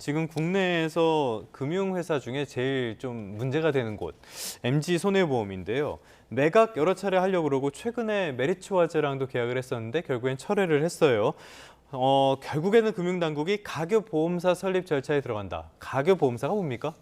지금 국내에서 금융회사 중에 제일 좀 문제가 되는 곳, MG손해보험인데요. 매각 여러 차례 하려고 그러고 최근에 메리츠화재랑도 계약을 했었는데 결국엔 철회를 했어요. 결국에는 금융당국이 가교보험사 설립 절차에 들어간다. 가교보험사가 뭡니까?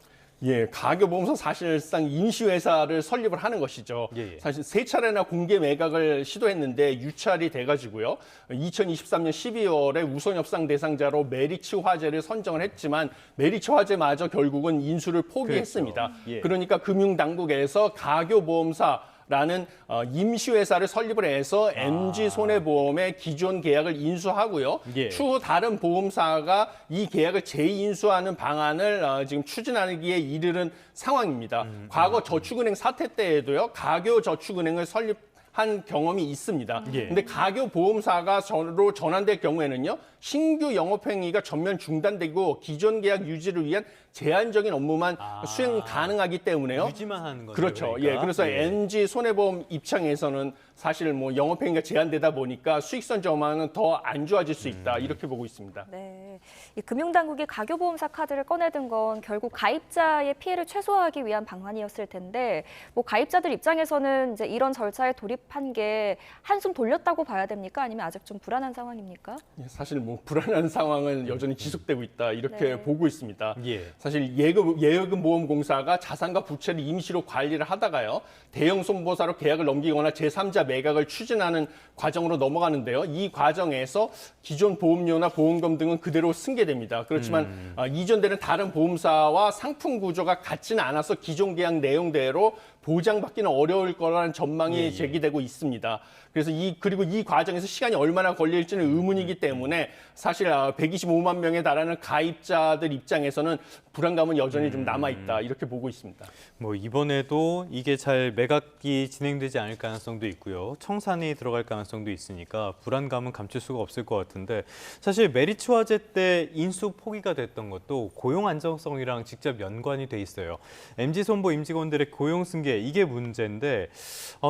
예, 가교보험사 사실상 인수회사를 설립을 하는 것이죠. 예. 사실 세 차례나 공개 매각을 시도했는데 유찰이 돼가지고요. 2023년 12월에 우선 협상 대상자로 메리츠 화재를 선정을 했지만 메리츠 화재마저 결국은 인수를 포기했습니다. 그렇죠. 예. 그러니까 금융당국에서 가교보험사 라는 임시회사를 설립을 해서 MG손해보험의 기존 계약을 인수하고요. 예. 추후 다른 보험사가 이 계약을 재인수하는 방안을 지금 추진하기에 이르는 상황입니다. 과거 저축은행 사태 때에도요. 가교저축은행을 설립한 경험이 있습니다. 예. 근데 가교보험사가 서로 전환될 경우에는요. 신규 영업행위가 전면 중단되고 기존 계약 유지를 위한 제한적인 업무만 수행 가능하기 때문에요. 유지만 하는 거죠. 그렇죠. 그러니까. 예, 그래서 MG 손해보험 입장에서는 사실 뭐 영업행위가 제한되다 보니까 수익성 전망은 더 안 좋아질 수 있다 이렇게 보고 있습니다. 네, 이 금융당국이 가교보험사 카드를 꺼내든 건 결국 가입자의 피해를 최소화하기 위한 방안이었을 텐데, 뭐 가입자들 입장에서는 이제 이런 절차에 돌입한 게 한숨 돌렸다고 봐야 됩니까? 아니면 아직 좀 불안한 상황입니까? 예, 사실 뭐 불안한 상황은 여전히 지속되고 있다 이렇게 네. 보고 있습니다. 예. 사실 예금보험공사가 자산과 부채를 임시로 관리를 하다가요. 대형 손보사로 계약을 넘기거나 제3자 매각을 추진하는 과정으로 넘어가는데요. 이 과정에서 기존 보험료나 보험금 등은 그대로 승계됩니다. 그렇지만 이전되는 다른 보험사와 상품 구조가 같지는 않아서 기존 계약 내용대로 보장받기는 어려울 거라는 전망이 제기되고 있습니다. 그래서 그리고 이 과정에서 시간이 얼마나 걸릴지는 의문이기 때문에 사실 125만 명에 달하는 가입자들 입장에서는 불안감은 여전히 좀 남아있다 이렇게 보고 있습니다. 뭐 이번에도 이게 잘 매각이 진행되지 않을 가능성도 있고요. 청산이 들어갈 가능성도 있으니까 불안감은 감출 수가 없을 것 같은데, 사실 메리츠 화재 때 인수 포기가 됐던 것도 고용 안정성이랑 직접 연관이 돼 있어요. MG손보 임직원들의 고용 승계, 이게 문제인데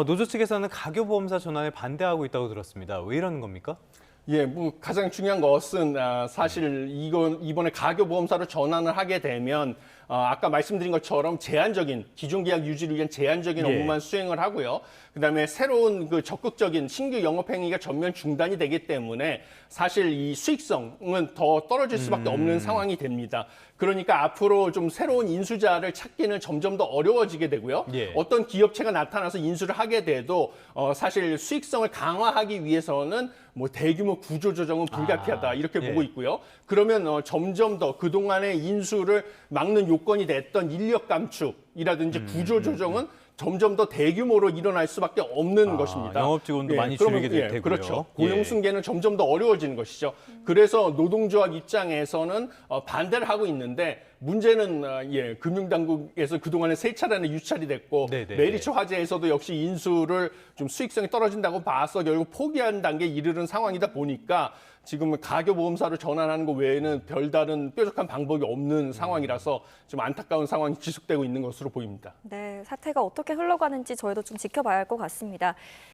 노조 측에서는 가교보험사 전환에 반대하고 있다고 들었습니다. 왜 이러는 겁니까? 예, 뭐 가장 중요한 것은 사실 이번에 가교보험사로 전환을 하게 되면 아까 말씀드린 것처럼 제한적인 기존 계약 유지를 위한 제한적인 업무만 수행을 하고요. 그다음에 새로운 그 적극적인 신규 영업행위가 전면 중단이 되기 때문에 사실 이 수익성은 더 떨어질 수밖에 없는 상황이 됩니다. 그러니까 앞으로 좀 새로운 인수자를 찾기는 점점 더 어려워지게 되고요. 예. 어떤 기업체가 나타나서 인수를 하게 돼도 사실 수익성을 강화하기 위해서는 뭐 대규모 구조조정은 불가피하다 이렇게 보고 있고요. 그러면 점점 더 그동안의 인수를 막는 요건이 됐던 인력 감축이라든지 구조조정은 점점 더 대규모로 일어날 수밖에 없는 것입니다. 영업직원도 많이 줄이게 될 테고요. 그렇죠. 고용 승계는 점점 더 어려워지는 것이죠. 그래서 노동조합 입장에서는 반대를 하고 있는데 문제는 금융당국에서 그동안에 세 차례나 유찰이 됐고 메리츠 화재에서도 역시 인수를 좀 수익성이 떨어진다고 봐서 결국 포기한 단계에 이르는 상황이다 보니까 지금 가교보험사로 전환하는 것 외에는 별다른 뾰족한 방법이 없는 상황이라서 좀 안타까운 상황이 지속되고 있는 것으로 보입니다. 네, 사태가 어떻게 흘러가는지 저희도 좀 지켜봐야 할 것 같습니다.